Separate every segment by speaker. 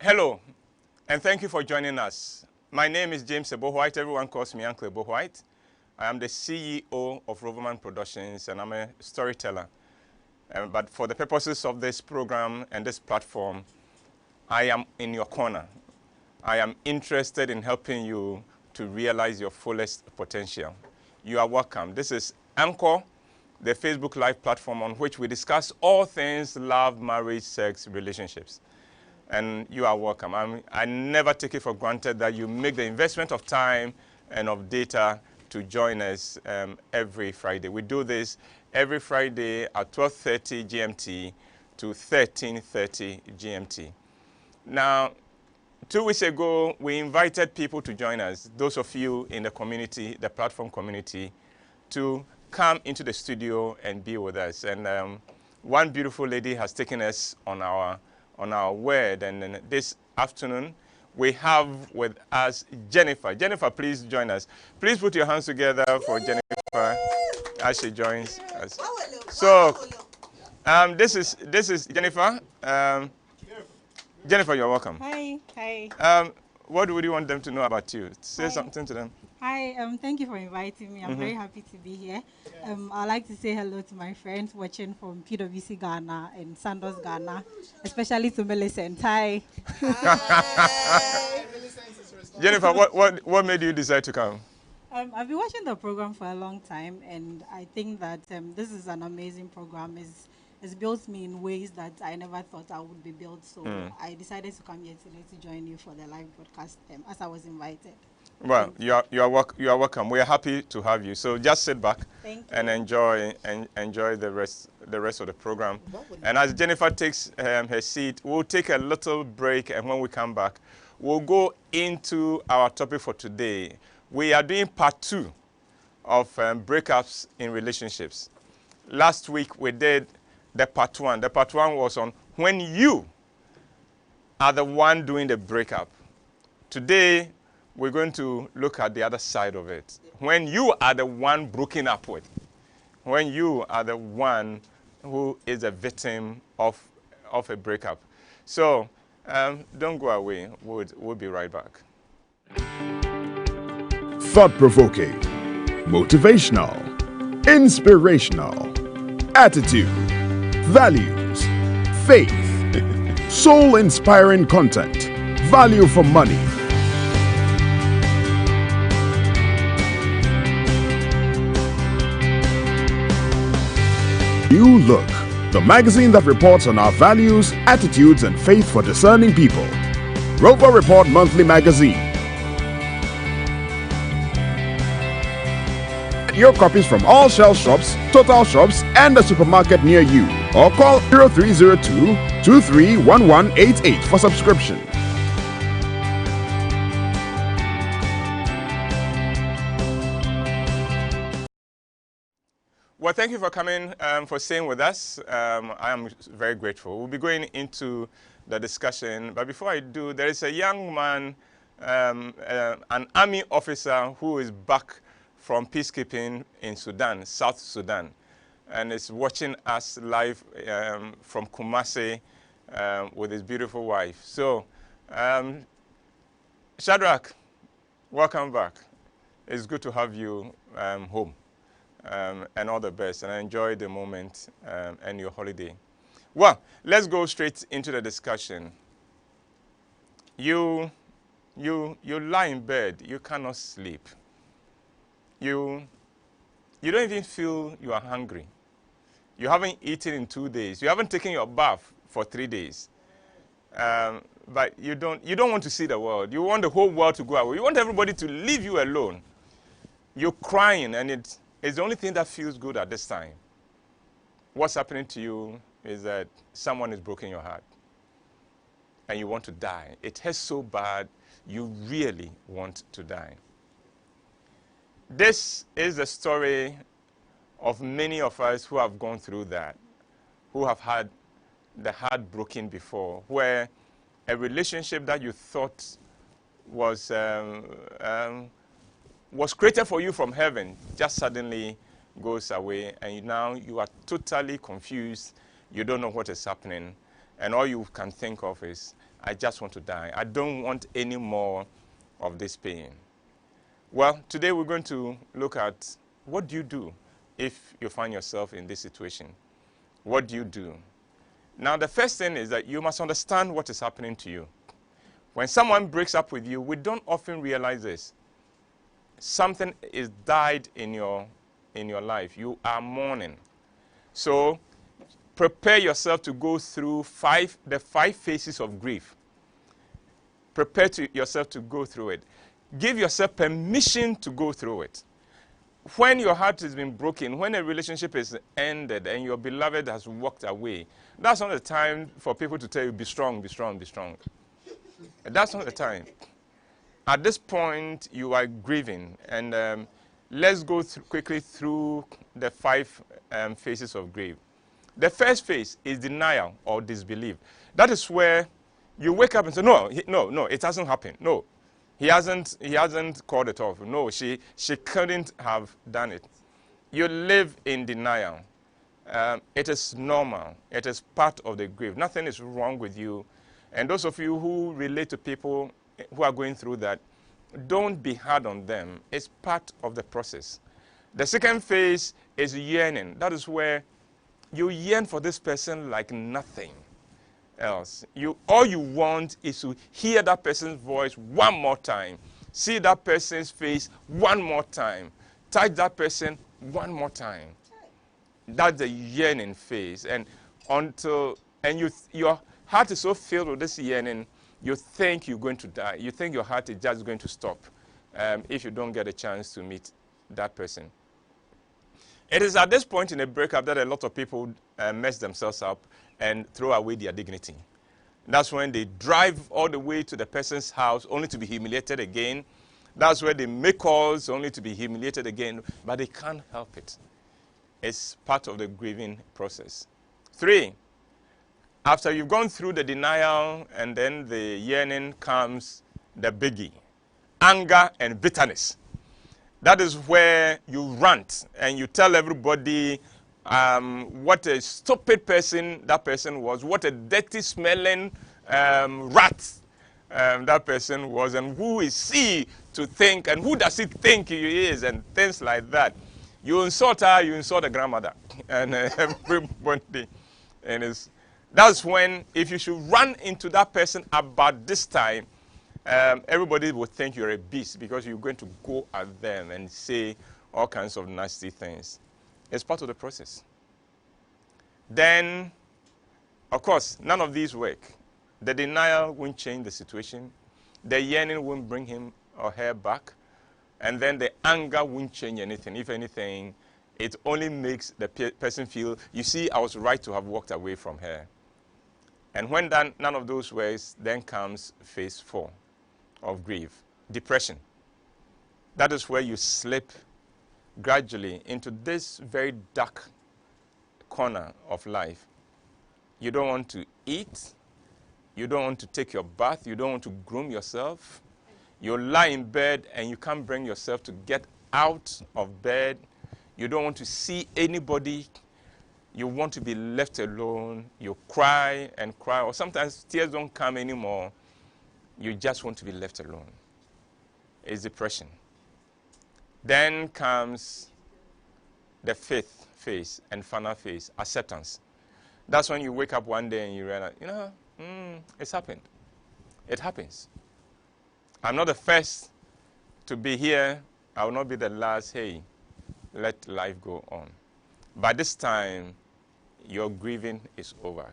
Speaker 1: Hello, and thank you for joining us. My name is James WHYTE. Everyone calls me Uncle WHYTE. I am the CEO of Roverman Productions, and I'm a storyteller. But for the purposes of this program and this platform, I am in your corner. I am interested in helping you to realize your fullest potential. You are welcome. This is ENCORE, the Facebook Live platform on which we discuss all things love, marriage, sex, relationships. And you are welcome. I never take it for granted that you make the investment of time and of data to join us every Friday. We do this every Friday at 12:30 GMT to 13:30 GMT. Now, 2 weeks ago, we invited people to join us, those of you in the community, the platform community, to come into the studio and be with us. And one beautiful lady has taken us on our word. And this afternoon, we have with us Jennifer. Jennifer, please join us. Please put your hands together for Jennifer as she joins us. So, this is Jennifer. Jennifer, you're welcome.
Speaker 2: Hi.
Speaker 1: What would you want them to know about you? Say something to them.
Speaker 2: Hi, thank you for inviting me. I'm very happy to be here. I'd like to say hello to my friends watching from PwC Ghana and Sandos Ghana, especially to Millicent. Hi.
Speaker 1: Jennifer, what made you decide to come?
Speaker 2: I've been watching the program for a long time, and I think that this is an amazing program. It's built me in ways that I never thought I would be built. So I decided to come here today to join you for the live broadcast as I was invited.
Speaker 1: Well, you are welcome. We are happy to have you. So just sit back and enjoy the rest of the program. And as Jennifer takes her seat, we'll take a little break, and when we come back, we'll go into our topic for today. We are doing part 2 of breakups in relationships. Last week we did the part 1. The part 1 was on when you are the one doing the breakup. Today we're going to look at the other side of it. When you are the one broken up with. When you are the one who is a victim of a breakup. So don't go away. We'll be right back.
Speaker 3: Thought-provoking, motivational, inspirational, attitude, values, faith, soul-inspiring content, value for money. New Look, the magazine that reports on our values, attitudes, and faith for discerning people. Rover Report Monthly Magazine. Your copies from all Shell shops, Total shops, and the supermarket near you. Or call 0302-231188 for subscription.
Speaker 1: Well, thank you for coming, for staying with us. I am very grateful. We'll be going into the discussion. But before I do, there is a young man, an army officer who is back from peacekeeping in Sudan, South Sudan, and is watching us live from Kumasi with his beautiful wife. So, Shadrach, welcome back. It's good to have you home. And all the best, and enjoy the moment and your holiday. Well, let's go straight into the discussion. You lie in bed, you cannot sleep. You don't even feel you are hungry. You haven't eaten in 2 days. You haven't taken your bath for 3 days. But you don't want to see the world. You want the whole world to go away. You want everybody to leave you alone. You're crying, and it's the only thing that feels good at this time. What's happening to you is that someone is breaking your heart and you want to die. It hurts so bad, you really want to die. This is the story of many of us who have gone through that, who have had the heart broken before, where a relationship that you thought was created for you from heaven just suddenly goes away, and now you are totally confused. You don't know what is happening. and all you can think of is, I just want to die. I don't want any more of this pain. Well, today we're going to look at what do you do if you find yourself in this situation. What do you do? Now, the first thing is that you must understand what is happening to you. When someone breaks up with you, we don't often realize this. Something is died in your life. You are mourning. So prepare yourself to go through the five phases of grief. Prepare yourself to go through it. Give yourself permission to go through it. When your heart has been broken, when a relationship is ended and your beloved has walked away, that's not the time for people to tell you, be strong, be strong, be strong. That's not the time. At this point, you are grieving. And let's go quickly through the five phases of grief. The first phase is denial or disbelief. That is where you wake up and say, no, it hasn't happened. No, he hasn't called it off. No, she couldn't have done it. You live in denial. It is normal. It is part of the grief. Nothing is wrong with you. And those of you who relate to people who are going through that, don't be hard on them. It's part of the process. The second phase is yearning. That is where you yearn for this person like nothing else. All you want is to hear that person's voice one more time, see that person's face one more time, touch that person one more time. That's the yearning phase. And your heart is so filled with this yearning, you think you're going to die. You think your heart is just going to stop if you don't get a chance to meet that person. It is at this point in a breakup that a lot of people mess themselves up and throw away their dignity. That's when they drive all the way to the person's house only to be humiliated again. That's where they make calls only to be humiliated again, but they can't help it. It's part of the grieving process. 3, after you've gone through the denial and then the yearning comes the biggie, anger and bitterness. That is where you rant and you tell everybody what a stupid person that person was, what a dirty smelling rat that person was, and who is he to think, and who does he think he is, and things like that. You insult her, you insult the grandmother, and everybody. And that's when, if you should run into that person about this time, everybody will think you're a beast because you're going to go at them and say all kinds of nasty things. It's part of the process. Then, of course, none of these work. The denial won't change the situation. The yearning won't bring him or her back. And then the anger won't change anything. If anything, it only makes the person feel, you see, I was right to have walked away from her. And when none of those works, then comes phase 4 of grief, depression. That is where you slip gradually into this very dark corner of life. You don't want to eat. You don't want to take your bath. You don't want to groom yourself. You lie in bed and you can't bring yourself to get out of bed. You don't want to see anybody. You want to be left alone. You cry and cry, or sometimes tears don't come anymore. You just want to be left alone. It's depression. Then comes the 5th phase and final phase, acceptance. That's when you wake up one day and you realize, it's happened. It happens. I'm not the first to be here. I will not be the last. Hey, let life go on. By this time, your grieving is over.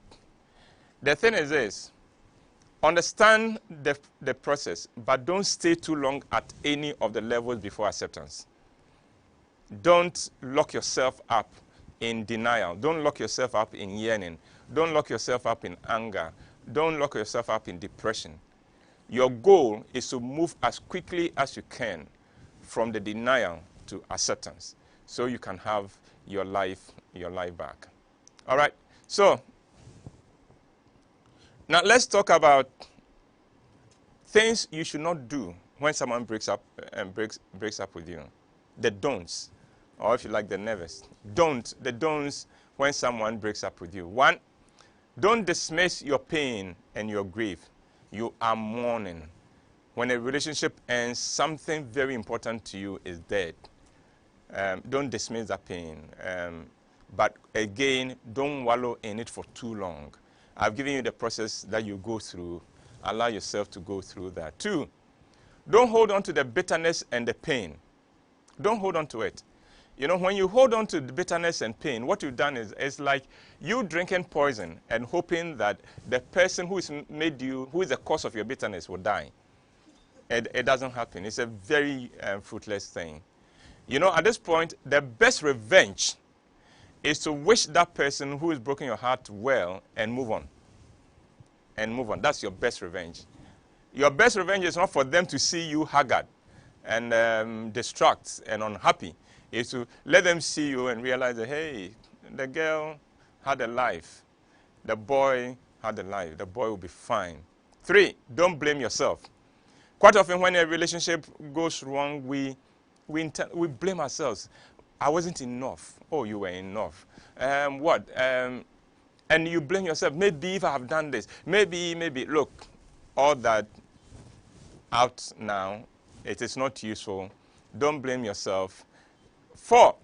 Speaker 1: The thing is this. Understand the process, but don't stay too long at any of the levels before acceptance. Don't lock yourself up in denial. Don't lock yourself up in yearning. Don't lock yourself up in anger. Don't lock yourself up in depression. Your goal is to move as quickly as you can from the denial to acceptance so you can have your life back. All right, so now let's talk about things you should not do when someone breaks up with you. The don'ts, or if you like, the nevers. The don'ts when someone breaks up with you. 1, Don't dismiss your pain and your grief. You are mourning. When a relationship ends, something very important to you is dead. Don't dismiss that pain. But again, don't wallow in it for too long. I've given you the process that you go through. Allow yourself to go through that. 2, don't hold on to the bitterness and the pain. Don't hold on to it. You know, when you hold on to the bitterness and pain, what you've done is like you drinking poison and hoping that the person who is the cause of your bitterness will die. It doesn't happen. It's a very fruitless thing. You know, at this point, the best revenge is to wish that person who is broken your heart well and move on. And move on. That's your best revenge. Your best revenge is not for them to see you haggard and distraught and unhappy. It's to let them see you and realize that, hey, the girl had a life. The boy had a life. The boy will be fine. 3, don't blame yourself. Quite often when a relationship goes wrong, we blame ourselves. I wasn't enough. Oh, you were enough. And you blame yourself. Maybe if I have done this, maybe. Look, all that out now, it is not useful. Don't blame yourself. 4,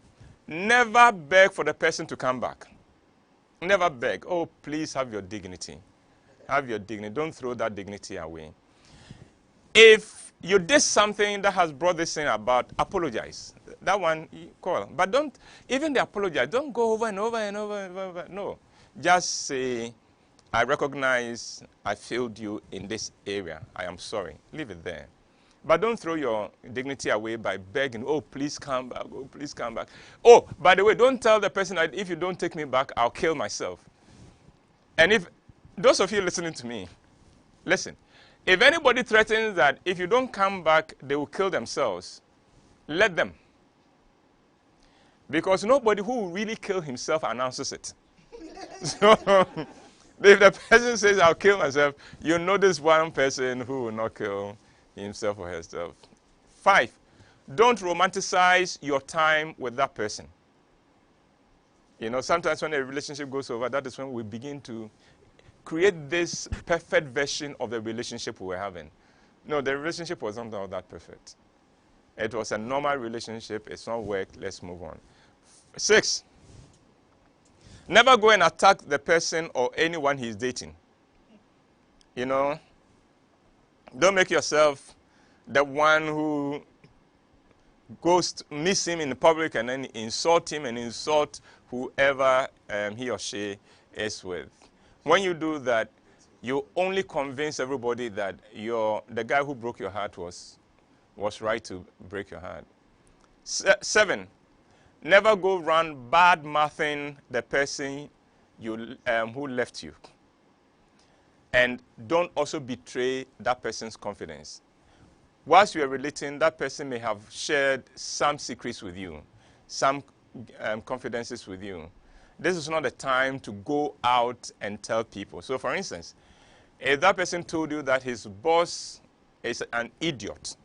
Speaker 1: never beg for the person to come back. Never beg. Oh, please have your dignity. Have your dignity. Don't throw that dignity away. If you did something that has brought this thing about, apologize. That one, you call. But don't, even the apologize, don't go over and over and over and over. No. Just say, I recognize I failed you in this area. I am sorry. Leave it there. But don't throw your dignity away by begging, oh, please come back, oh, please come back. Oh, by the way, don't tell the person that if you don't take me back, I'll kill myself. And if, those of you listening to me, listen, if anybody threatens that if you don't come back, they will kill themselves, let them. Because nobody who will really kill himself announces it. So, if the person says, I'll kill myself, you know this one person who will not kill himself or herself. 5, don't romanticize your time with that person. You know, sometimes when a relationship goes over, that is when we begin to create this perfect version of the relationship we were having. No, the relationship was not all that perfect. It was a normal relationship. It's not worked. Let's move on. 6, never go and attack the person or anyone he's dating. You know, don't make yourself the one who goes to miss him in public and then insult him and insult whoever he or she is with. When you do that, you only convince everybody that the guy who broke your heart was right to break your heart. 7, never go around bad-mouthing the person who left you. And don't also betray that person's confidence. Whilst you are relating, that person may have shared some secrets with you, some confidences with you. This is not the time to go out and tell people. So, for instance, if that person told you that his boss is an idiot,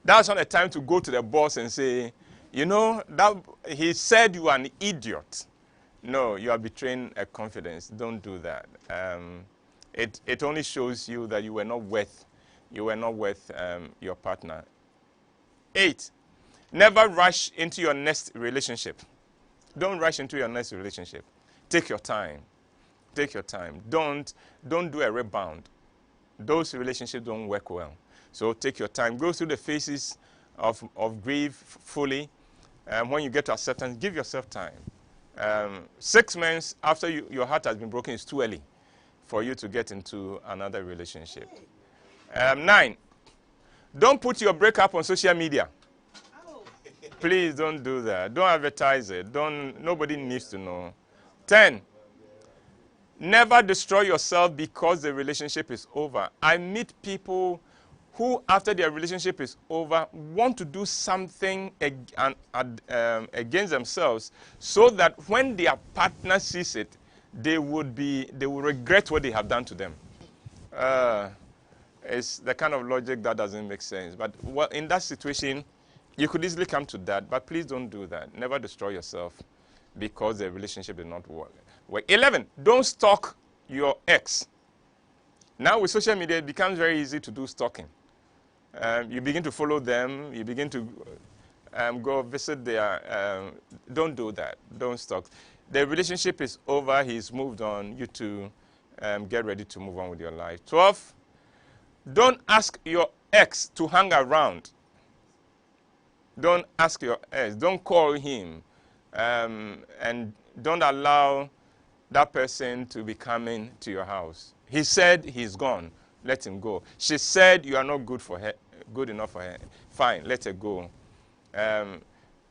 Speaker 1: that's not the time to go to the boss and say, you know, that he said you are an idiot. No, you are betraying a confidence. Don't do that. It only shows you that you were not worth your partner. 8, never rush into your next relationship. Don't rush into your next relationship. Take your time. Take your time. Don't do a rebound. Those relationships don't work well. So take your time. Go through the phases of grief fully. When you get to acceptance, give yourself time. 6 months after your heart has been broken is too early for you to get into another relationship. 9, don't put your breakup on social media. Please don't do that. Don't advertise it. Nobody needs to know. 10, never destroy yourself because the relationship is over. I meet people who, after their relationship is over, want to do something against themselves so that when their partner sees it, they will regret what they have done to them. It's the kind of logic that doesn't make sense. But in that situation, you could easily come to that, but please don't do that. Never destroy yourself because the relationship did not work. Well, 11, don't stalk your ex. Now with social media, it becomes very easy to do stalking. You begin to follow them. You begin to go visit their... don't do that. Don't stalk. The relationship is over. He's moved on. You two get ready to move on with your life. 12, don't ask your ex to hang around. Don't ask your ex. Don't call him. And don't allow that person to be coming to your house. He said he's gone. Let him go. She said you are not good for her, good enough for her. Fine, let her go.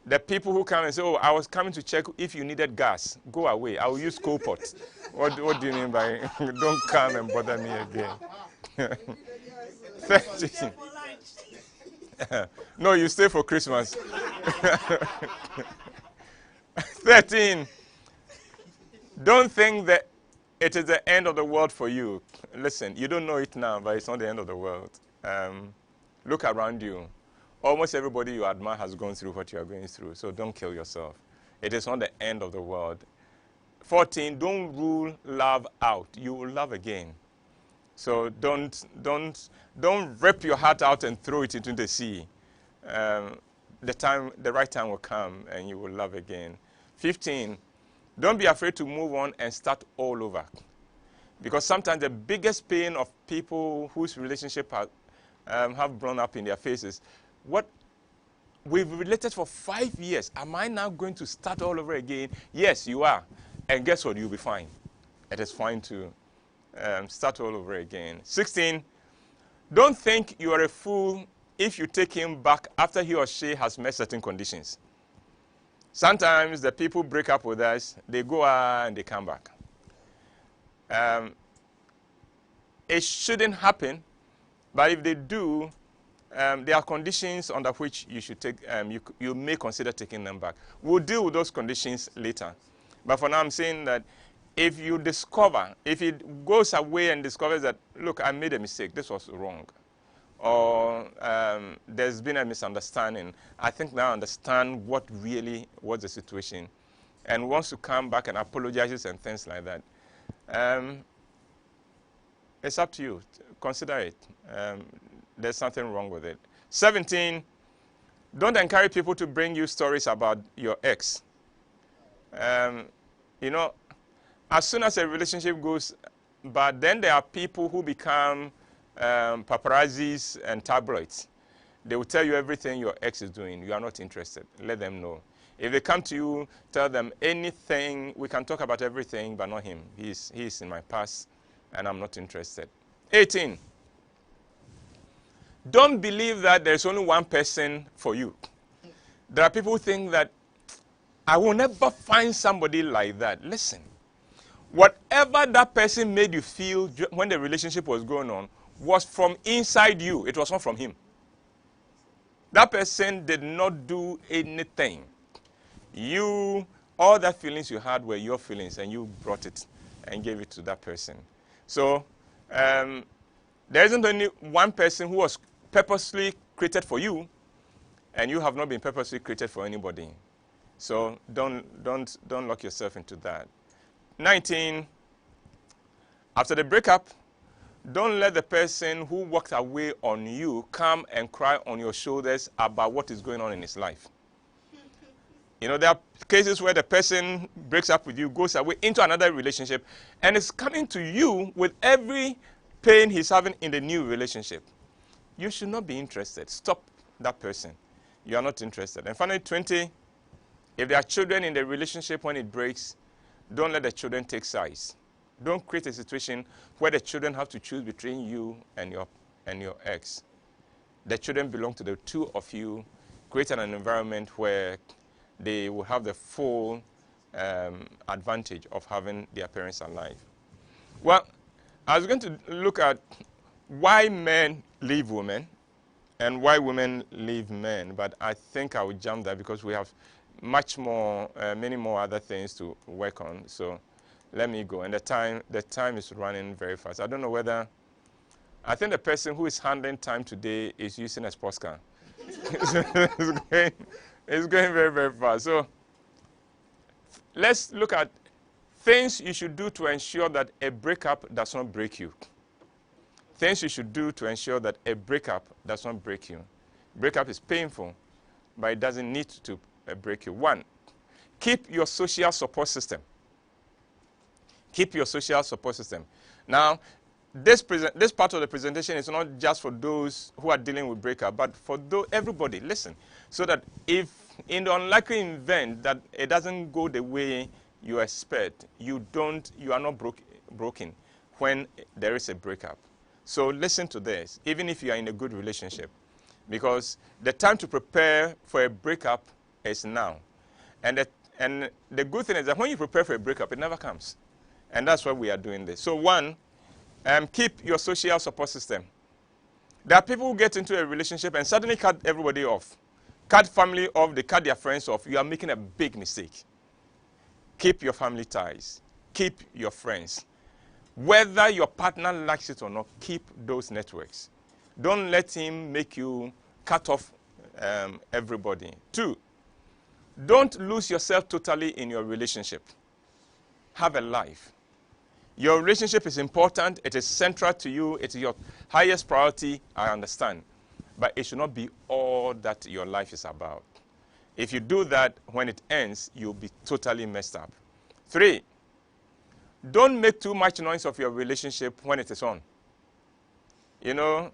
Speaker 1: The people who come and say, oh, I was coming to check if you needed gas. Go away. I will use coal pot. What do you mean by don't come and bother me again? 13. No, you stay for Christmas. 13. Don't think that it is the end of the world for you. Listen, you don't know it now, but it's not the end of the world. Look around you. Almost everybody you admire has gone through what you are going through, so don't kill yourself. It is not the end of the world. 14, don't rule love out. You will love again. So don't rip your heart out and throw it into the sea. The right time will come and you will love again. 15, don't be afraid to move on and start all over. Because sometimes the biggest pain of people whose relationship have blown up in their faces, what we've related for 5 years, am I now going to start all over again? Yes, you are. And guess what? You'll be fine. It is fine to start all over again. 16, don't think you are a fool if you take him back after he or she has met certain conditions. Sometimes the people break up with us, they go and they come back. It shouldn't happen, but if they do, there are conditions under which you should take. You may consider taking them back. We'll deal with those conditions later. But for now, I'm saying that if you discover, if it goes away and discovers that, look, I made a mistake, this was wrong, or there's been a misunderstanding, I think now I understand what really was the situation, and wants to come back and apologizes and things like that, it's up to you. Consider it. There's nothing wrong with it. 17, don't encourage people to bring you stories about your ex. You know, as soon as a relationship goes bad, then there are people who become paparazzis and tabloids. They will tell you everything your ex is doing. You are not interested. Let them know. If they come to you, tell them anything. We can talk about everything, but not him. He's in my past, and I'm not interested. 18, don't believe that there's only one person for you. There are people who think that I will never find somebody like that. Listen, whatever that person made you feel when the relationship was going on was from inside you. It was not from him. That person did not do anything. All the feelings you had were your feelings, and you brought it and gave it to that person. So there isn't only one person who was purposely created for you, and you have not been purposely created for anybody. So don't lock yourself into that. 19, after the breakup, don't let the person who walked away on you come and cry on your shoulders about what is going on in his life. You know, there are cases where the person breaks up with you, goes away into another relationship, and is coming to you with every pain he's having in the new relationship. You should not be interested. Stop that person. You are not interested. And finally, 20, if there are children in the relationship when it breaks, don't let the children take sides. Don't create a situation where the children have to choose between you and your ex. The children belong to the two of you. Create an environment where they will have the full advantage of having their parents alive. Well, I was going to look at why men leave women and why women leave men, but I think I will jump that because we have much more, many more other things to work on. So let me go. And the time is running very fast. I don't know whether, I think the person who is handling time today is using a sports car. It's going very, very fast. So let's look at Things you should do to ensure that a breakup does not break you. Things you should do to ensure that a breakup does not break you. Breakup is painful, but it doesn't need to break you. 1, keep your social support system. Keep your social support system. Now, this part of the presentation is not just for those who are dealing with breakup, but for everybody. Listen, so that if in the unlikely event that it doesn't go the way you expect, you are not broken when there is a breakup. So listen to this, even if you are in a good relationship, because the time to prepare for a breakup is now. And the good thing is that when you prepare for a breakup, it never comes. And that's why we are doing this. So 1, keep your social support system. There are people who get into a relationship and suddenly cut everybody off. Cut family off, they cut their friends off. You are making a big mistake. Keep your family ties. Keep your friends. Whether your partner likes it or not, keep those networks. Don't let him make you cut off everybody. 2, don't lose yourself totally in your relationship. Have a life. Your relationship is important. It is central to you. It is your highest priority, I understand. But it should not be all that your life is about. If you do that, when it ends, you'll be totally messed up. 3, don't make too much noise of your relationship when it is on. You know,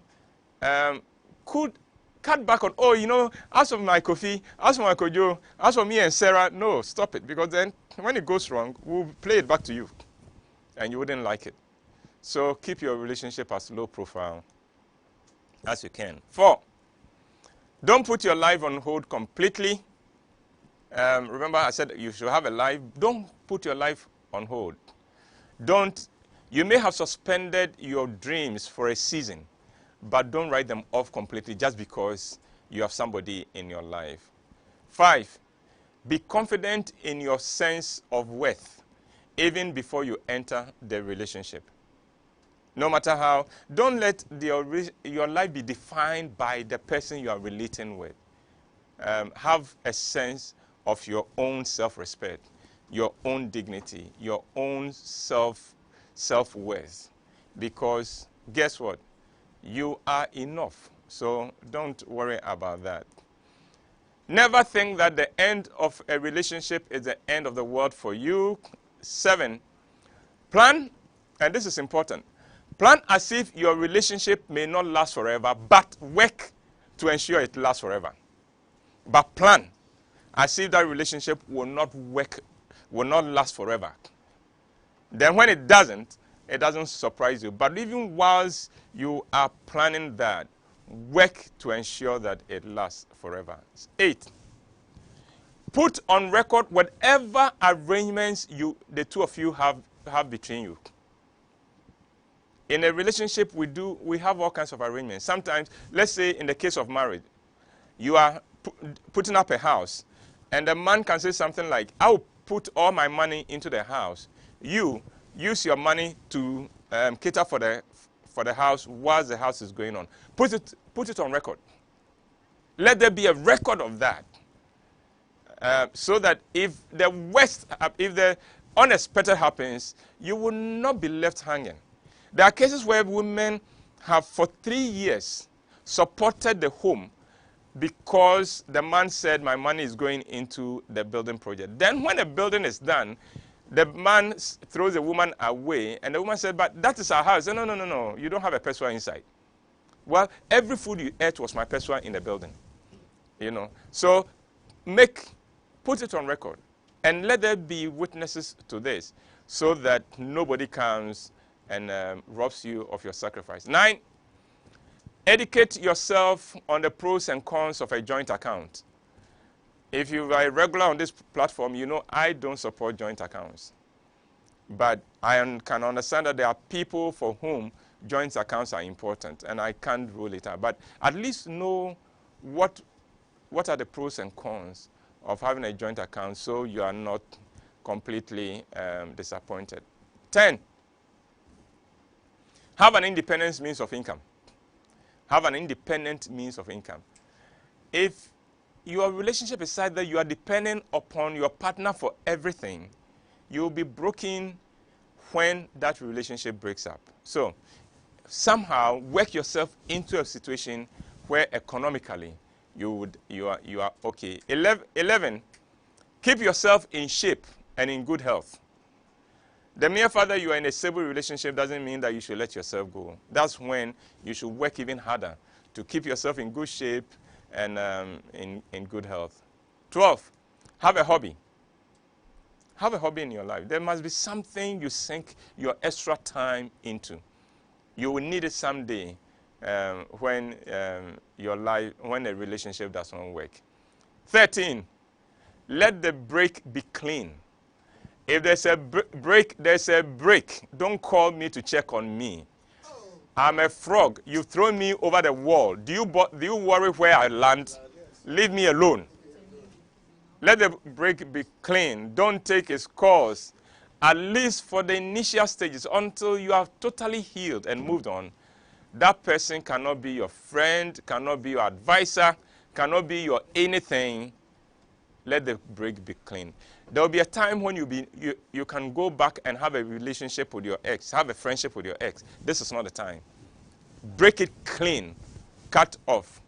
Speaker 1: could cut back on, as for my Kofi, as for my Kojo, as for me and Sarah. No, stop it. Because then when it goes wrong, we'll play it back to you. And you wouldn't like it. So keep your relationship as low profile as you can. 4, don't put your life on hold completely. Remember I said you should have a life. Don't put your life on hold. You may have suspended your dreams for a season, but don't write them off completely just because you have somebody in your life. 5, be confident in your sense of worth, even before you enter the relationship. No matter how, don't let your life be defined by the person you are relating with. Have a sense of your own self-respect, your own dignity, your own self-worth. Because guess what? You are enough. So don't worry about that. Never think that the end of a relationship is the end of the world for you. 7, plan, and this is important, plan as if your relationship may not last forever, but work to ensure it lasts forever. But plan as if that relationship will not last forever. Then when it doesn't surprise you. But even whilst you are planning that, work to ensure that it lasts forever. 8, put on record whatever arrangements the two of you have between you. In a relationship, we have all kinds of arrangements. Sometimes, let's say in the case of marriage, you are putting up a house, and the man can say something like, I will put all my money into the house. You use your money to cater for the house whilst the house is going on. Put it on record. Let there be a record of that. So that if the unexpected happens, you will not be left hanging. There are cases where women have for 3 years supported the home because the man said, my money is going into the building project. Then when the building is done, the man throws the woman away, and the woman said, but that is our house. No, you don't have a peswa inside. Well, every food you ate was my peswa in the building. So put it on record, and let there be witnesses to this, so that nobody comes and robs you of your sacrifice. 9, educate yourself on the pros and cons of a joint account. If you are a regular on this platform, you know I don't support joint accounts. But I can understand that there are people for whom joint accounts are important, and I can't rule it out. But at least know what are the pros and cons of having a joint account, so you are not completely disappointed. 10, have an independent means of income. Have an independent means of income. If your relationship is such that you are dependent upon your partner for everything, you'll be broken when that relationship breaks up. So somehow work yourself into a situation where economically you are okay. 11, keep yourself in shape and in good health. The mere fact that you are in a stable relationship doesn't mean that you should let yourself go. That's when you should work even harder to keep yourself in good shape and in good health. 12, have a hobby. Have a hobby in your life. There must be something you sink your extra time into. You will need it someday when when a relationship does not work. 13, let the break be clean. If there's a break, there's a break. Don't call me to check on me. I'm a frog. You've thrown me over the wall. Do you worry where I land? Leave me alone. Let the break be clean. Don't take its course, at least for the initial stages, until you are totally healed and moved on. That person cannot be your friend, cannot be your advisor, cannot be your anything. Let the break be clean. There will be a time when you can go back and have a relationship with your ex, have a friendship with your ex. This is not the time. Break it clean, cut off,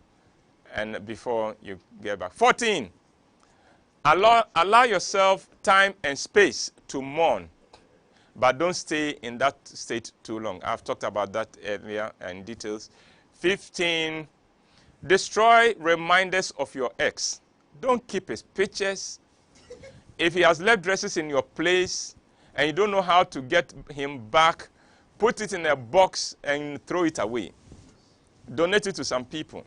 Speaker 1: and before you get back. 14, allow yourself time and space to mourn, but don't stay in that state too long. I've talked about that earlier in details. 15, destroy reminders of your ex. Don't keep his pictures. If he has left dresses in your place and you don't know how to get him back, put it in a box and throw it away. Donate it to some people.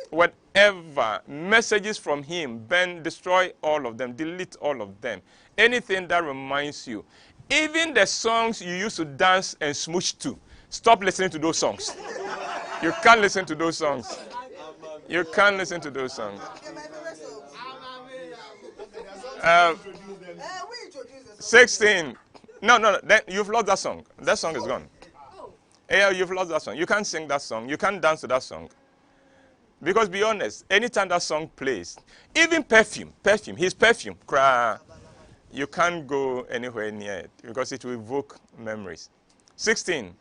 Speaker 1: Whatever messages from him, then destroy all of them, delete all of them. Anything that reminds you. Even the songs you used to dance and smooch to, stop listening to those songs. You can't listen to those songs. You can't listen to those songs. 16. No. Then you've lost that song. That song is gone. Yeah, you've lost that song. You can't sing that song. You can't dance to that song. Because be honest, anytime that song plays, even perfume, his perfume, cry, you can't go anywhere near it because it will evoke memories. 16.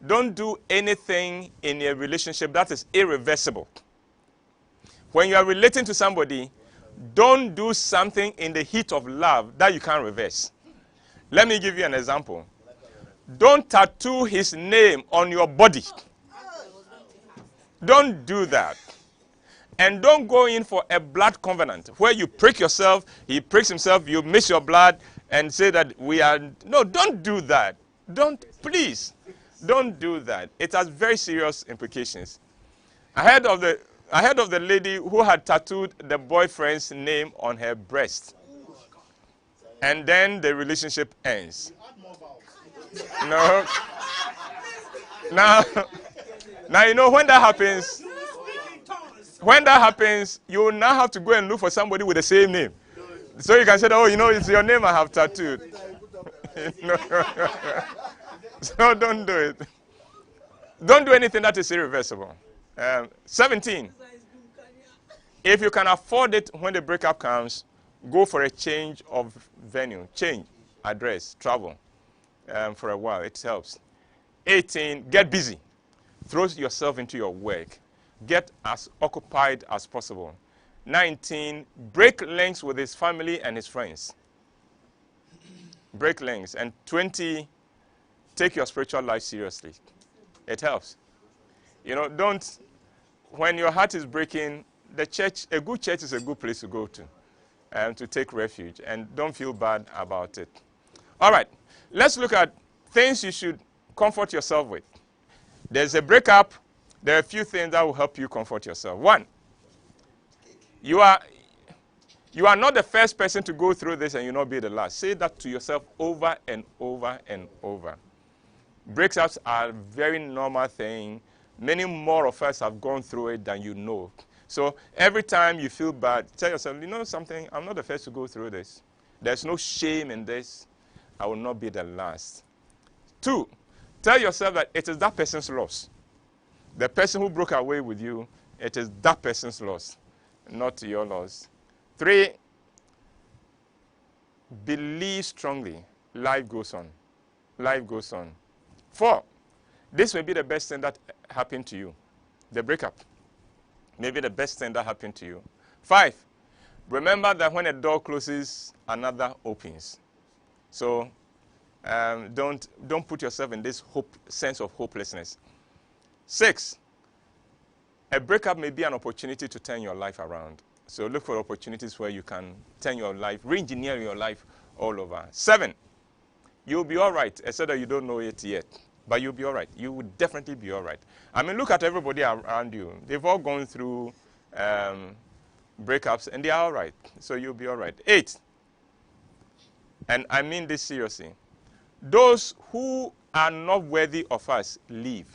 Speaker 1: Don't do anything in a relationship that is irreversible. When you are relating to somebody, don't do something in the heat of love that you can't reverse. Let me give you an example. Don't tattoo his name on your body. Don't do that. And don't go in for a blood covenant where you prick yourself, he pricks himself, you miss your blood and say that we are... No, don't do that. Please, don't do that. It has very serious implications. I heard of the lady who had tattooed the boyfriend's name on her breast. And then the relationship ends. No. Now, you know, when that happens, you will now have to go and look for somebody with the same name. So you can say, oh, you know, it's your name I have tattooed. So don't do it. Don't do anything that is irreversible. 17. If you can afford it when the breakup comes, go for a change of venue, change address, travel for a while. It helps. 18. Get busy. Throw yourself into your work. Get as occupied as possible. 19. Break links with his family and his friends. Break links. And 20. Take your spiritual life seriously. It helps. You know, when your heart is breaking, a good church is a good place to go to take refuge. And don't feel bad about it. All right. Let's look at things you should comfort yourself with. There's a breakup. There are a few things that will help you comfort yourself. 1, you are not the first person to go through this and you'll not be the last. Say that to yourself over and over and over. Breakups are a very normal thing. Many more of us have gone through it than you know. So every time you feel bad, tell yourself, you know something, I'm not the first to go through this. There's no shame in this. I will not be the last. 2, tell yourself that it is that person's loss. The person who broke away with you, it is that person's loss, not your loss. 3, believe strongly. Life goes on. Life goes on. 4, this may be the best thing that happened to you. The breakup. Maybe the best thing that happened to you. 5, remember that when a door closes, another opens. So don't put yourself in this sense of hopelessness. 6, a breakup may be an opportunity to turn your life around. So look for opportunities where you can turn your life, re-engineer your life all over. 7, you'll be all right, except that you don't know it yet. But you'll be all right. You will definitely be all right. I mean, look at everybody around you. They've all gone through breakups, and they are all right. So you'll be all right. 8, and I mean this seriously. Those who are not worthy of us, leave.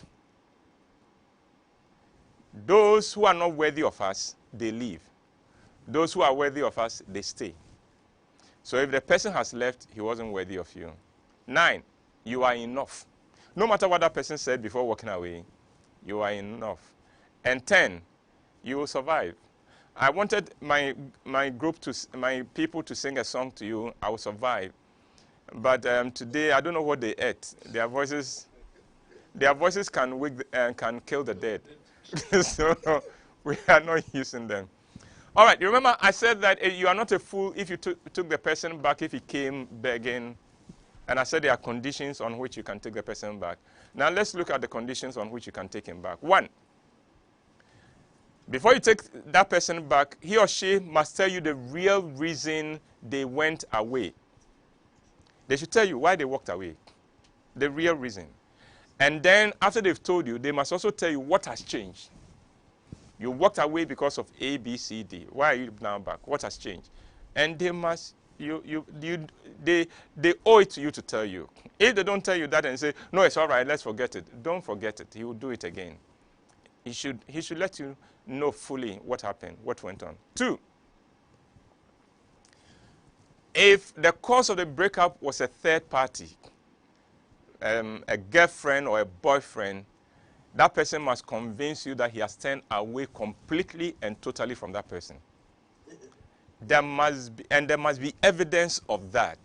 Speaker 1: Those who are not worthy of us, they leave. Those who are worthy of us, they stay. So if the person has left, he wasn't worthy of you. 9, you are enough. No matter what that person said before walking away, you are enough. And 10, you will survive. I wanted my people to sing a song to you, I will survive. But today, I don't know what they ate. Their voices can kill the dead. So we are not using them. All right, you remember I said that you are not a fool if you took the person back if he came begging. And I said there are conditions on which you can take the person back. Now let's look at the conditions on which you can take him back. 1, before you take that person back, he or she must tell you the real reason they went away. They should tell you why they walked away, the real reason. And then after they've told you, they must also tell you what has changed. You walked away because of A, B, C, D. Why are you now back? What has changed? And they must, they owe it to you to tell you. If they don't tell you that and say, no, it's all right, let's forget it. Don't forget it. He will do it again. He should let you know fully what happened, what went on. 2, if the cause of the breakup was a third party, a girlfriend or a boyfriend, that person must convince you that he has turned away completely and totally from that person. There must be evidence of that.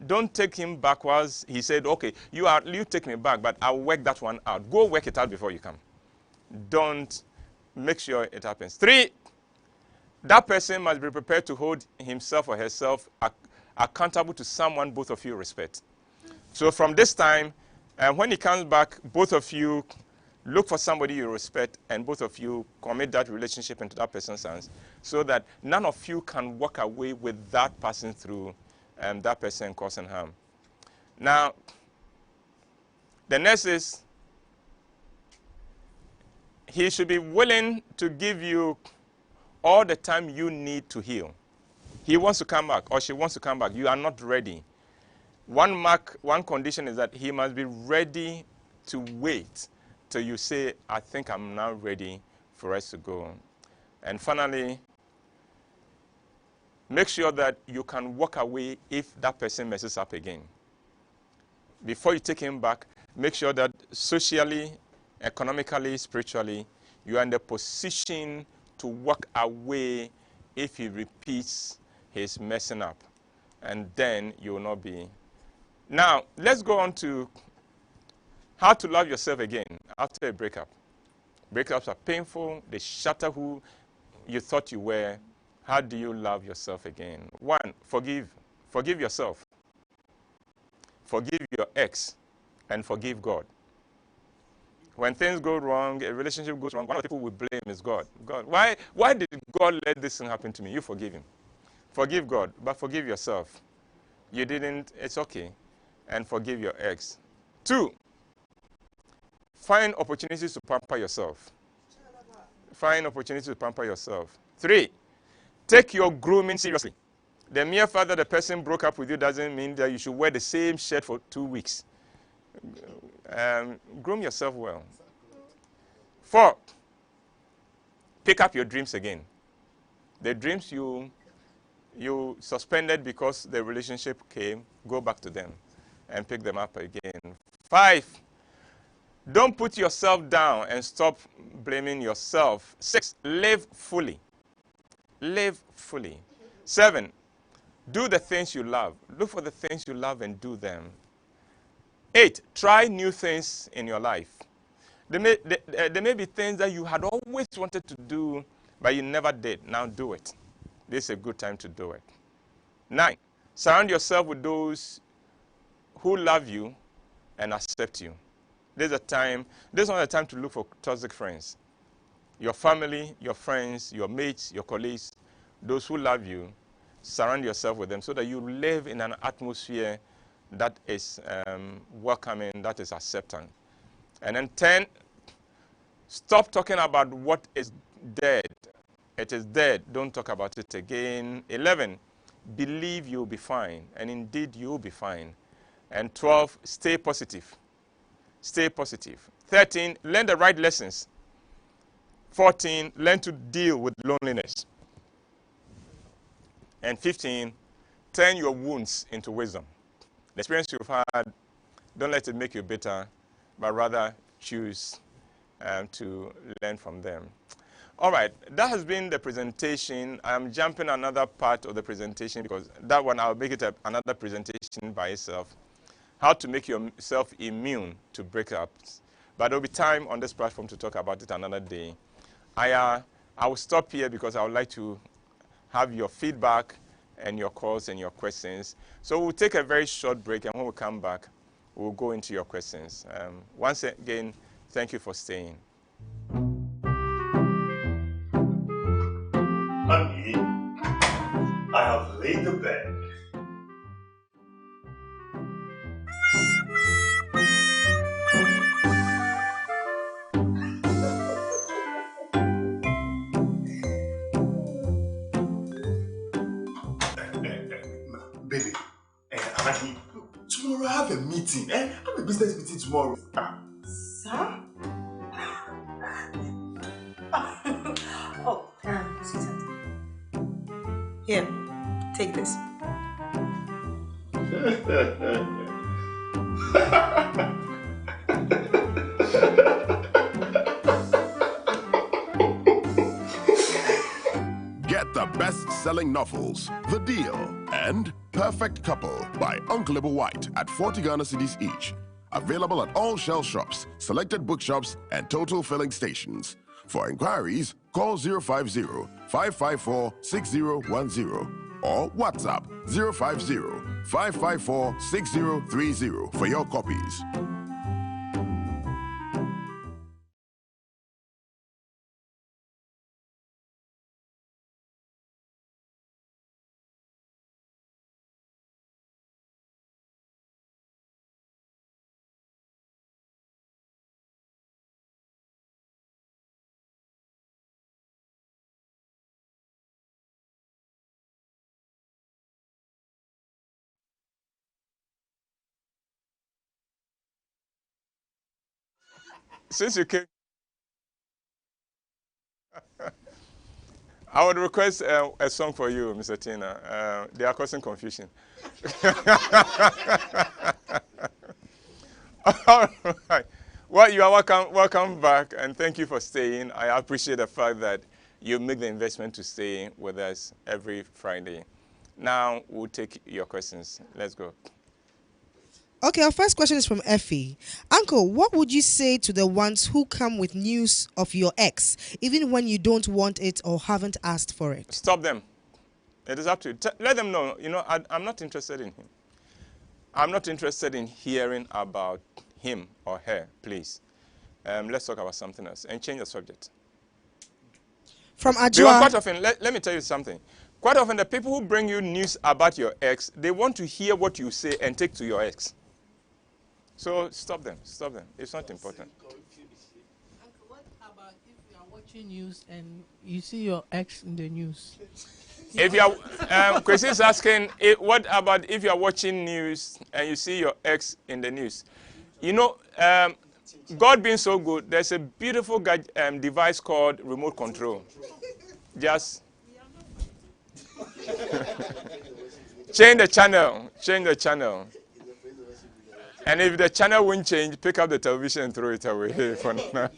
Speaker 1: Don't take him backwards. He said, okay, you take me back, but I'll work that one out. Go work it out before you come. Don't make sure it happens. 3, that person must be prepared to hold himself or herself accountable to someone both of you respect. So from this time, when he comes back, both of you look for somebody you respect, and both of you commit that relationship into that person's hands so that none of you can walk away without passing through that person causing harm. Now, the next is he should be willing to give you all the time you need to heal. He wants to come back or she wants to come back. You are not ready. One condition is that he must be ready to wait till you say, I think I'm now ready for us to go. And finally, make sure that you can walk away if that person messes up again. Before you take him back, make sure that socially, economically, spiritually, you are in the position to walk away if he repeats his messing up. And then you will not be. Now, let's go on to how to love yourself again after a breakup. Breakups are painful. They shatter who you thought you were. How do you love yourself again? 1, forgive. Forgive yourself. Forgive your ex. And forgive God. When things go wrong, a relationship goes wrong, one of the people we blame is God. God, why did God let this thing happen to me? You forgive him. Forgive God, but forgive yourself. You didn't, it's okay. And forgive your ex. 2, find opportunities to pamper yourself. Find opportunities to pamper yourself. 3, take your grooming seriously. The mere fact that the person broke up with you doesn't mean that you should wear the same shirt for 2 weeks. Groom yourself well. 4, pick up your dreams again. The dreams you suspended because the relationship came, go back to them and pick them up again. 5, don't put yourself down and stop blaming yourself. 6, live fully. Live fully. 7, Do the things you love. Look for the things you love and do them. 8, try new things in your life. There may be things that you had always wanted to do, but you never did. Now do it. This is a good time to do it. 9, surround yourself with those who love you and accept you. This is not a time to look for toxic friends. Your family, your friends, your mates, your colleagues, those who love you, surround yourself with them so that you live in an atmosphere that is welcoming, that is accepting. And then 10, stop talking about what is dead. It is dead. Don't talk about it again. 11, believe you'll be fine. And indeed, you'll be fine. And 12, stay positive. Stay positive. 13, learn the right lessons. 14, learn to deal with loneliness. And 15, turn your wounds into wisdom. The experience you've had, don't let it make you bitter, but rather choose to learn from them. All right, that has been the presentation. I'm jumping another part of the presentation because that one I'll make it another presentation by itself. How to make yourself immune to breakups. But there'll be time on this platform to talk about it another day. I will stop here because I would like to have your feedback and your calls and your questions. So we'll take a very short break, and when we come back, we'll go into your questions. Once again, thank you for staying.
Speaker 4: Honey, I have laid the bed. Baby, honey, tomorrow I have a meeting. I have a business meeting tomorrow.
Speaker 5: Sir? Oh, sweetheart. Here, take this.
Speaker 3: Get the best-selling novels, The Deal, and Perfect Couple by Uncle WHYTE at 40 Ghana cedis each. Available at all Shell shops, selected bookshops, and total filling stations. For inquiries, call 050-554-6010 or WhatsApp 050-554-6030 for your copies.
Speaker 1: Since you came, I would request a song for you, Mr. Tina. They are causing confusion. All right. Well, you are welcome back, and thank you for staying. I appreciate the fact that you make the investment to stay with us every Friday. Now we'll take your questions. Let's go.
Speaker 6: Okay, our first question is from Effie. Uncle, what would you say to the ones who come with news of your ex, even when you don't want it or haven't asked for it?
Speaker 1: Stop them. It is up to you. Let them know, I'm not interested in him. I'm not interested in hearing about him or her, please. Let's talk about something else and change the subject.
Speaker 6: From
Speaker 1: Because
Speaker 6: Ajua.
Speaker 1: quite often, let me tell you something. Quite often, the people who bring you news about your ex, they want to hear what you say and take to your ex. So stop them. Stop them. It's not important.
Speaker 7: Uncle, what about if you are watching news and you see your ex in the news?
Speaker 1: If you are, Chrissy is asking, what about if you are watching news and you see your ex in the news? God being so good, there's a beautiful device called remote control. Just change the channel. Change the channel. And if the channel won't change, pick up the television and throw it away for now.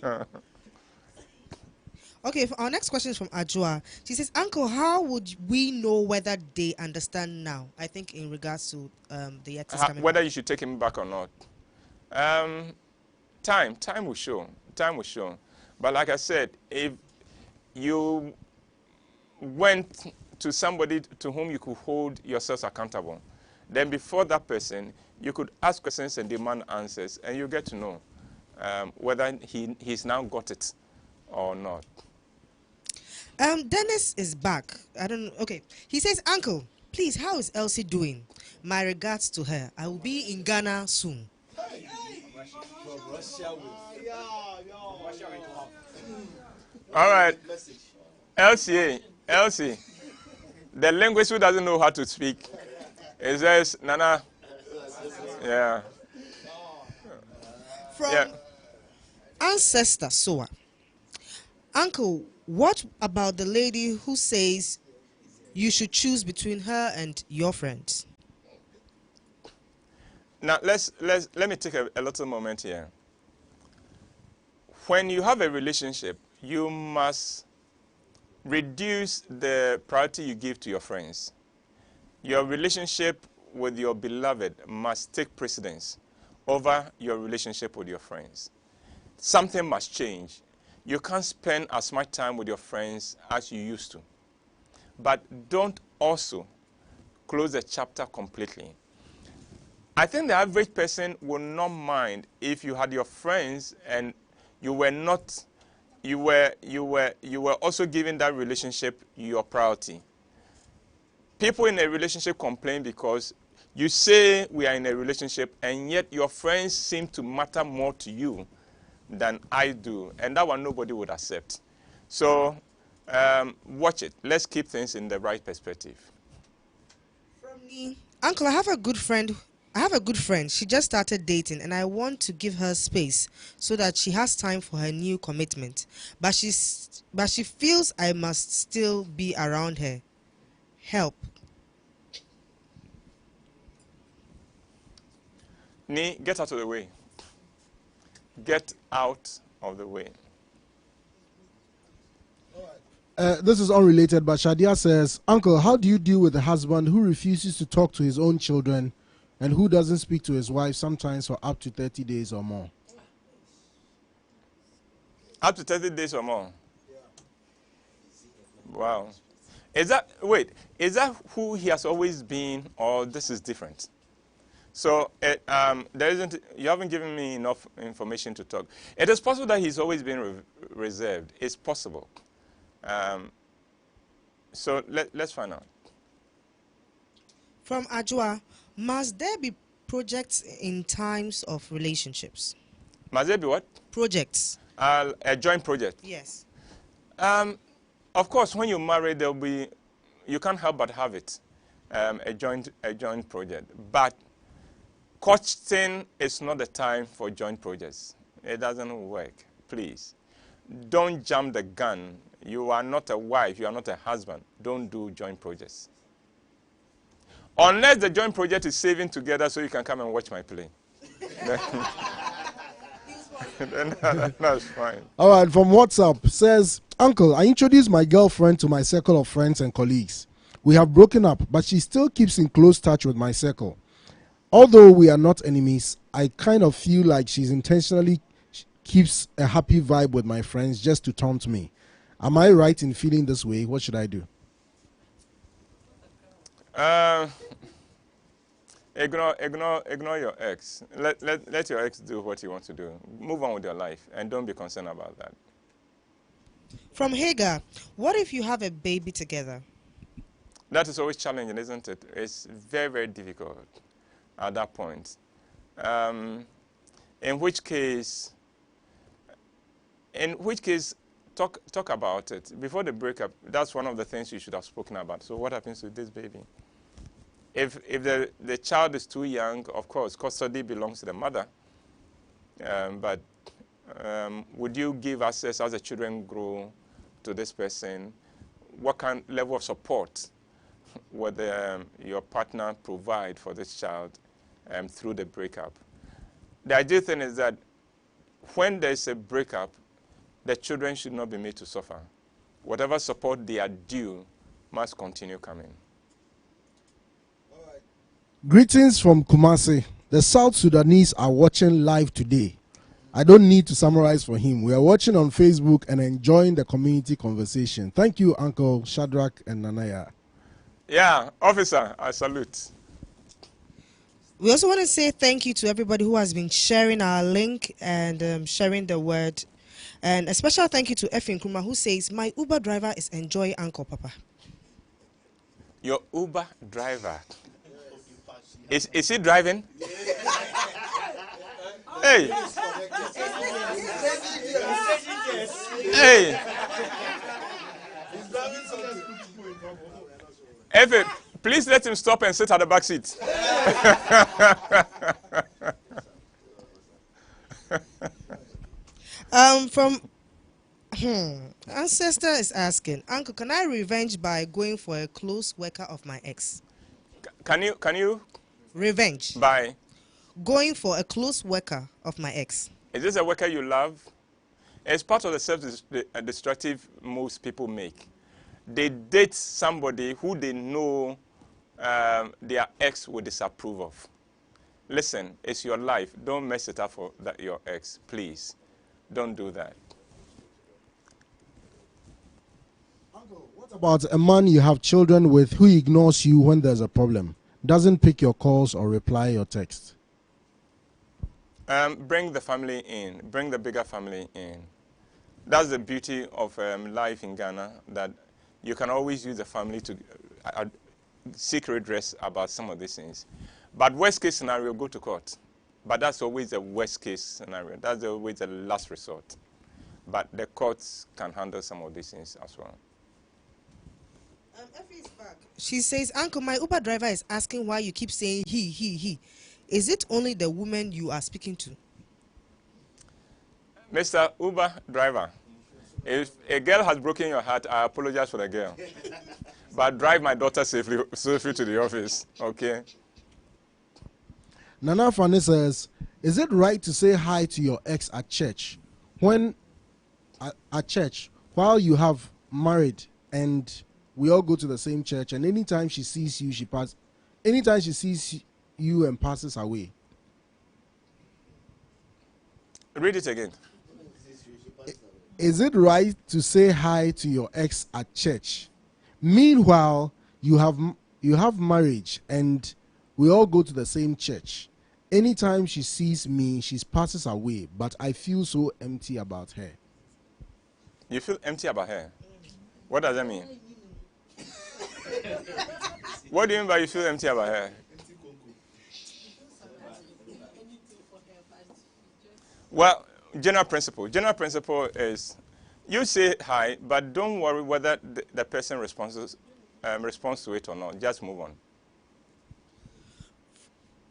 Speaker 6: Okay, our next question is from Ajua. She says, Uncle, how would we know whether they understand now? I think in regards to the ex is coming
Speaker 1: Whether
Speaker 6: back.
Speaker 1: you should take him back or not. Um, time will show. Time will show. But like I said, if you went to somebody to whom you could hold yourselves accountable, then before that person, you could ask questions and demand answers, and you get to know whether he's now got it or not.
Speaker 6: Dennis is back. I don't know. Okay. He says, Uncle, please, how is Elsie doing? My regards to her. I will be in Ghana soon.
Speaker 1: All right. Elsie, the linguist who doesn't know how to speak, it says, Nana, yeah.
Speaker 6: From
Speaker 1: Yeah.
Speaker 6: Ancestor Soa. Uncle, what about the lady who says you should choose between her and your friends?
Speaker 1: Now, let me take a little moment here. When you have a relationship, you must reduce the priority you give to your friends. Your relationship with your beloved must take precedence over your relationship with your friends. Something must change. You can't spend as much time with your friends as you used to. But don't also close the chapter completely. I think the average person will not mind if you had your friends and you were not, you were also giving that relationship your priority. People in a relationship complain because you say we are in a relationship and yet your friends seem to matter more to you than I do, and that one nobody would accept. So watch it. Let's keep things in the right perspective.
Speaker 6: From me, Uncle, I have a good friend. She just started dating, and I want to give her space so that she has time for her new commitment. But she feels I must still be around her. Help.
Speaker 1: Nee, get out of the way. Get out of the way.
Speaker 8: This is unrelated, but Shadia says, Uncle, how do you deal with a husband who refuses to talk to his own children and who doesn't speak to his wife sometimes for up to 30 days or more?
Speaker 1: Up to 30 days or more? Wow. Is that who he has always been, or this is different? So you haven't given me enough information to talk. It is possible that he's always been reserved. It's possible. So let's find out.
Speaker 6: From Ajua, must there be projects in times of relationships?
Speaker 1: Must there be what?
Speaker 6: Projects.
Speaker 1: A joint project.
Speaker 6: Yes.
Speaker 1: Of course, when you marry, there'll be, you can't help but have it, a joint project. But courting is not the time for joint projects. It doesn't work. Please, don't jump the gun. You are not a wife. You are not a husband. Don't do joint projects. Unless the joint project is saving together so you can come and watch my play. then that's fine.
Speaker 8: All right, from WhatsApp says, Uncle, I introduced my girlfriend to my circle of friends and colleagues. We have broken up, but she still keeps in close touch with my circle. Although we are not enemies, I kind of feel like she's intentionally keeps a happy vibe with my friends just to taunt me. Am I right in feeling this way? What should I do?
Speaker 1: Ignore your ex. Let your ex do what he wants to do. Move on with your life, and don't be concerned about that.
Speaker 6: From Hagar, what if you have a baby together?
Speaker 1: That is always challenging, isn't it? It's very, very difficult at that point. In which case, talk about it before the breakup. That's one of the things you should have spoken about. So what happens to this baby? If the child is too young, of course, custody belongs to the mother. But would you give access as the children grow to this person? What kind level of support would your partner provide for this child through the breakup? The ideal thing is that when there's a breakup, the children should not be made to suffer. Whatever support they are due must continue coming.
Speaker 8: Greetings from Kumasi. The South Sudanese are watching live today. I don't need to summarize for him. We are watching on Facebook and enjoying the community conversation. Thank you, Uncle Shadrach and Nanaya.
Speaker 1: Yeah, officer, I salute.
Speaker 6: We also want to say thank you to everybody who has been sharing our link and sharing the word. And a special thank you to Effie Nkrumah, who says, my Uber driver is enjoying Uncle Papa.
Speaker 1: Your Uber driver. Is he driving? Hey. Hey. Effie, please let him stop and sit at the back seat.
Speaker 6: From Ancestor is asking, Uncle, can I revenge by going for a close worker of my ex?
Speaker 1: Can you
Speaker 6: Revenge.
Speaker 1: by?
Speaker 6: Going for a close worker of my ex.
Speaker 1: Is this a worker you love? It's part of the self-destructive moves people make. They date somebody who they know their ex will disapprove of. Listen, it's your life. Don't mess it up for your ex, please. Don't do that.
Speaker 8: Uncle, what about a man you have children with who ignores you when there's a problem? Doesn't pick your calls or reply your text?
Speaker 1: Bring the family in. Bring the bigger family in. That's the beauty of life in Ghana, that you can always use the family to seek redress about some of these things. But worst case scenario, go to court. But that's always the worst case scenario. That's always the last resort. But the courts can handle some of these things as well.
Speaker 6: Effie is back. She says, Uncle, my Uber driver is asking why you keep saying he. Is it only the woman you are speaking to?
Speaker 1: Mr. Uber driver, if a girl has broken your heart, I apologize for the girl. But drive my daughter safely to the office, okay?
Speaker 8: Nana Fani says, is it right to say hi to your ex at church when at church while you have married and we all go to the same church, and anytime she sees you, anytime she sees you and passes away?
Speaker 1: Read it again.
Speaker 8: Is it right to say hi to your ex at church? Meanwhile, you have marriage and we all go to the same church. Anytime she sees me, she passes away, but I feel so empty about her.
Speaker 1: You feel empty about her? What does that mean? What do you mean by you feel empty about her? Well, general principle is you say hi, but don't worry whether the person responds to it or not. Just move on.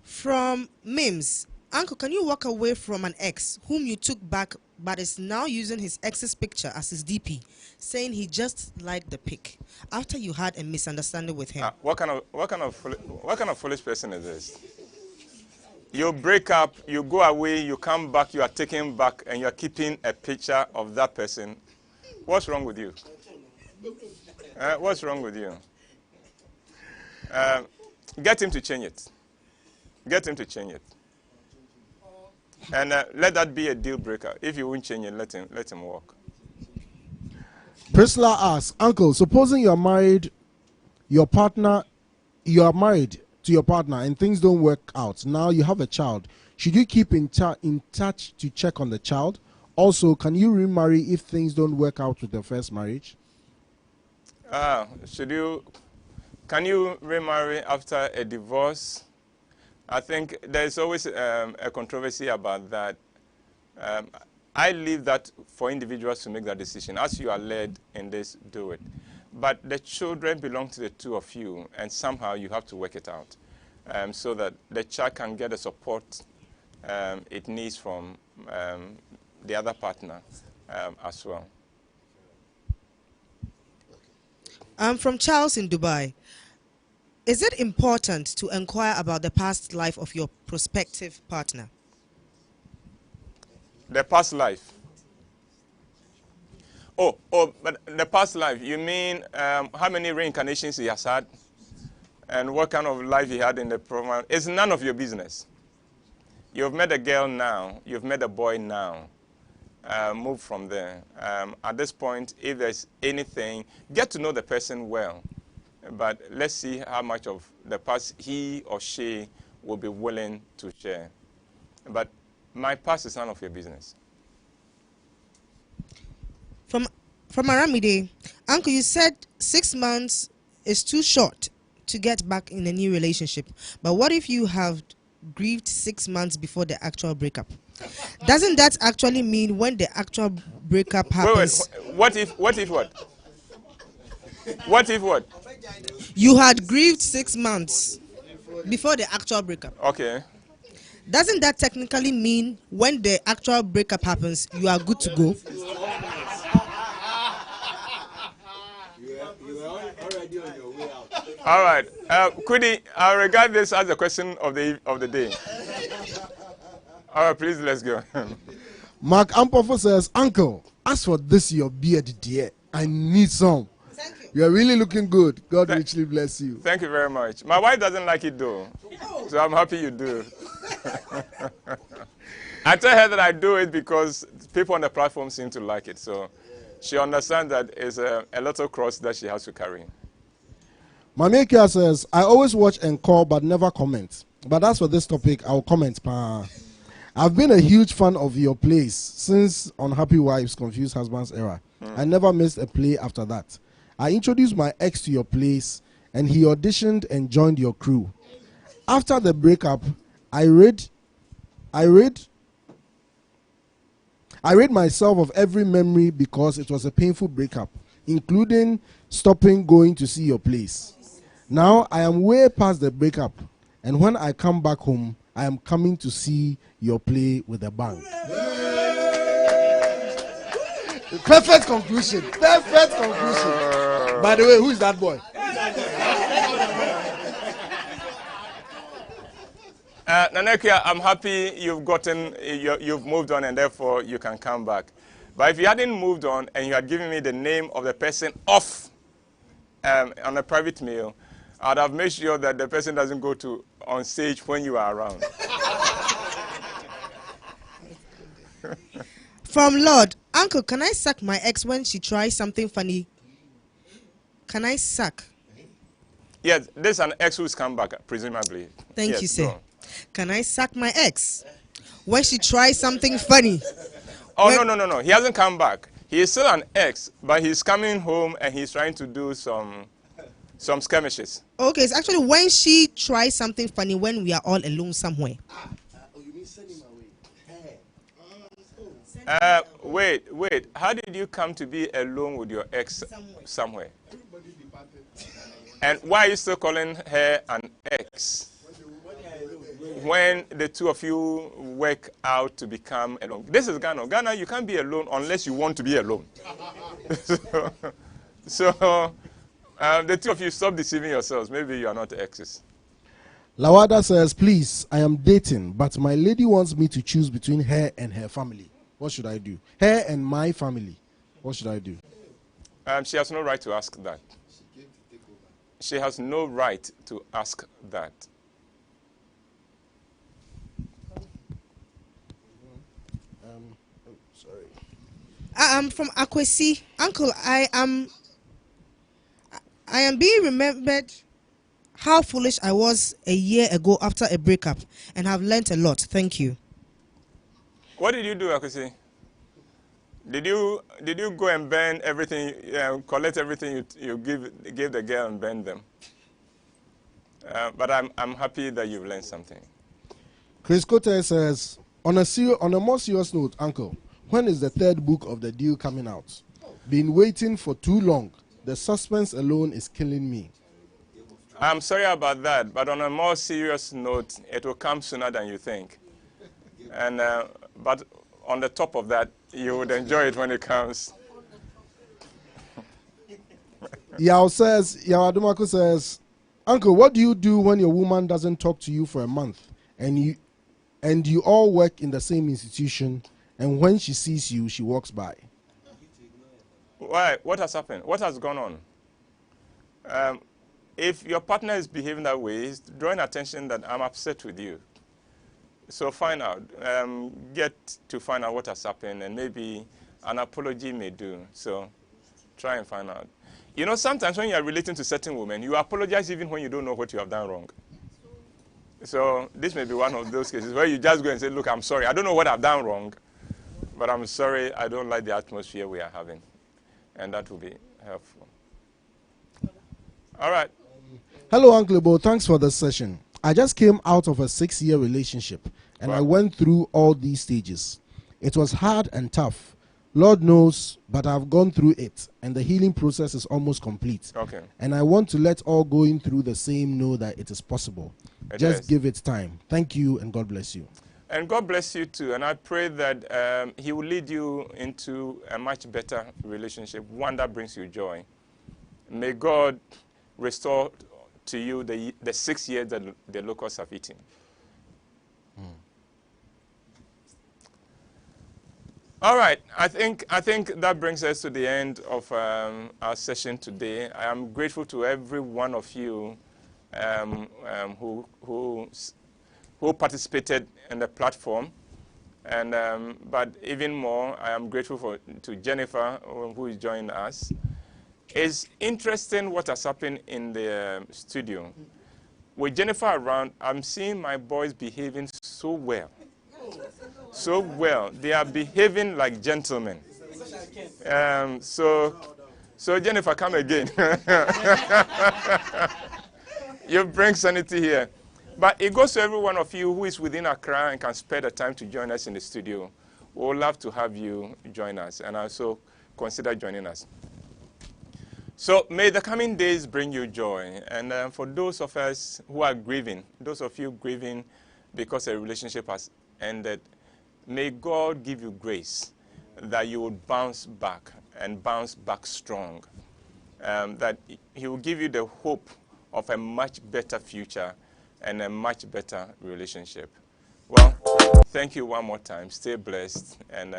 Speaker 6: From Mims, Uncle, can you walk away from an ex whom you took back but is now using his ex's picture as his DP, saying he just liked the pic after you had a misunderstanding with him?
Speaker 1: What kind of foolish person is this? You break up, you go away, you come back, you are taken back, and you are keeping a picture of that person. What's wrong with you? What's wrong with you? Get him to change it. Get him to change it. And let that be a deal breaker. If you won't change it, let him walk.
Speaker 8: Priscilla asks, Uncle, supposing you are married to your partner and things don't work out. Now you have a child. Should you keep in touch to check on the child? Also, can you remarry if things don't work out with the first marriage?
Speaker 1: Can you remarry after a divorce? I think there's always a controversy about that. I leave that for individuals to make that decision. As you are led in this, do it. But the children belong to the two of you, and somehow you have to work it out so that the child can get the support it needs from the other partner as well.
Speaker 6: From Charles in Dubai. Is it important to inquire about the past life of your prospective partner?
Speaker 1: The past life. But the past life, you mean how many reincarnations he has had? And what kind of life he had in the program? It's none of your business. You've met a girl now. You've met a boy now. Move from there. At this point, if there's anything, get to know the person well. But let's see how much of the past he or she will be willing to share. But my past is none of your business.
Speaker 6: From Aramide, Uncle, you said 6 months is too short to get back in a new relationship. But what if you have grieved 6 months before the actual breakup? Doesn't that actually mean when the actual breakup happens?
Speaker 1: Wait. What if what? What if what?
Speaker 6: You had grieved 6 months before the actual breakup.
Speaker 1: Okay.
Speaker 6: Doesn't that technically mean when the actual breakup happens, you are good to go?
Speaker 1: All right. Kudi, I regard this as a question of the day. All right, please, let's go.
Speaker 8: Mark Ampofo says, Uncle, as for this your beard, dear, I need some.
Speaker 6: Thank you.
Speaker 8: You are really looking good. God richly bless you.
Speaker 1: Thank you very much. My wife doesn't like it though, so I'm happy you do. I tell her that I do it because people on the platform seem to like it, so she understands that it's a little cross that she has to carry.
Speaker 8: Mamekia says, I always watch ENCORE but never comment. But as for this topic, I'll comment. I've been a huge fan of your plays since Unhappy Wives, Confused Husbands era. I never missed a play after that. I introduced my ex to your plays and he auditioned and joined your crew. After the breakup, I rid myself of every memory because it was a painful breakup, including stopping going to see your plays. Now I am way past the breakup, and when I come back home, I am coming to see your play with a bang. Perfect conclusion. Perfect conclusion. By the way, who is that boy?
Speaker 1: Nanekia, I'm happy you've moved on and therefore you can come back. But if you hadn't moved on and you had given me the name of the person off on a private mail, I'd have made sure that the person doesn't go on stage when you are around.
Speaker 6: From Lord, Uncle, can I suck my ex when she tries something funny? Can I suck?
Speaker 1: Yes, there's an ex who's come back, presumably.
Speaker 6: Thank
Speaker 1: yes,
Speaker 6: you, sir.
Speaker 1: go.
Speaker 6: Can I suck my ex when she tries something funny?
Speaker 1: Oh, no. He hasn't come back. He is still an ex, but he's coming home and he's trying to do some skirmishes.
Speaker 6: Okay, it's actually when she tries something funny when we are all alone somewhere.
Speaker 8: You mean send him
Speaker 1: away? Wait. How did you come to be alone with your ex somewhere? And why are you still calling her an ex? When the two of you work out to become alone. This is Ghana. Ghana, you can't be alone unless you want to be alone. So the two of you stop deceiving yourselves. Maybe you are not exes.
Speaker 8: Lawada says, please, I am dating, but my lady wants me to choose between her and her family. What should I do? Her and my family. What should I do?
Speaker 1: She has no right to ask that. She has no right to ask that.
Speaker 6: From Akwesi. Uncle, I am being remembered how foolish I was a year ago after a breakup and have learnt a lot. Thank you.
Speaker 1: What did you do, Akwesi? Did you go and burn everything, collect everything you gave the girl and burn them? But I'm happy that you've learned something.
Speaker 8: Chris Cote says, on a more serious note, Uncle, when is the third book of the deal coming out? Been waiting for too long. The suspense alone is killing me.
Speaker 1: I'm sorry about that, but on a more serious note, it will come sooner than you think. And but on the top of that, you would enjoy it when it comes.
Speaker 8: Yao Adumako says, Uncle, what do you do when your woman doesn't talk to you for a month and you all work in the same institution, and when she sees you, she walks by?
Speaker 1: Why? What has happened? What has gone on? If your partner is behaving that way, it's drawing attention that I'm upset with you. So find out. Get to find out what has happened, and maybe an apology may do. So try and find out. You know, sometimes when you are relating to certain women, you apologize even when you don't know what you have done wrong. So this may be one of those cases where you just go and say, look, I'm sorry. I don't know what I've done wrong, but I'm sorry. I don't like the atmosphere we are having. And that will be helpful. All right.
Speaker 8: Hello, Uncle Ebo. Thanks for the session. I just came out of a 6-year relationship, and I went through all these stages. It was hard and tough. Lord knows, but I've gone through it, and the healing process is almost complete.
Speaker 1: Okay.
Speaker 8: And I want to let all going through the same know that it is possible. Just give it time. Thank you, and God bless you.
Speaker 1: And God bless you too. And I pray that he will lead you into a much better relationship, one that brings you joy. May God restore to you the 6 years that the locusts have eaten. All right, I think that brings us to the end of our session today. I am grateful to every one of you who participated in the platform, and but even more, I am grateful to Jennifer, who is joining us. It's interesting what has happened in the studio. With Jennifer around, I'm seeing my boys behaving so well. So well. They are behaving like gentlemen. So Jennifer, come again. You bring sanity here. But it goes to every one of you who is within Accra and can spare the time to join us in the studio. We would love to have you join us, and also consider joining us. So may the coming days bring you joy. And for those of us who are grieving, those of you grieving because a relationship has ended, may God give you grace that you will bounce back and bounce back strong. That he will give you the hope of a much better future and a much better relationship. Well, thank you one more time. Stay blessed. And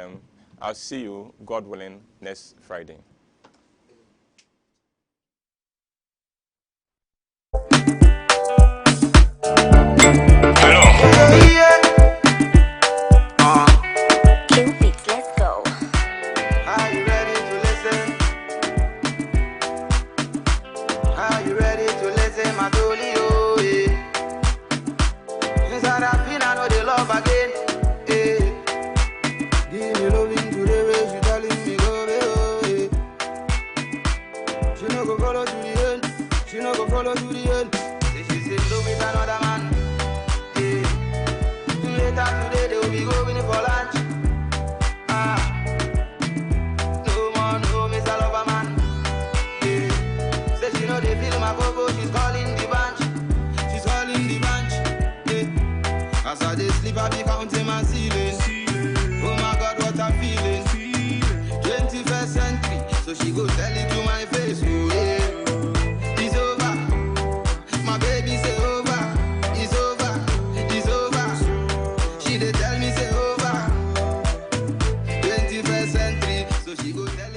Speaker 1: I'll see you, God willing, next Friday.
Speaker 9: She go tell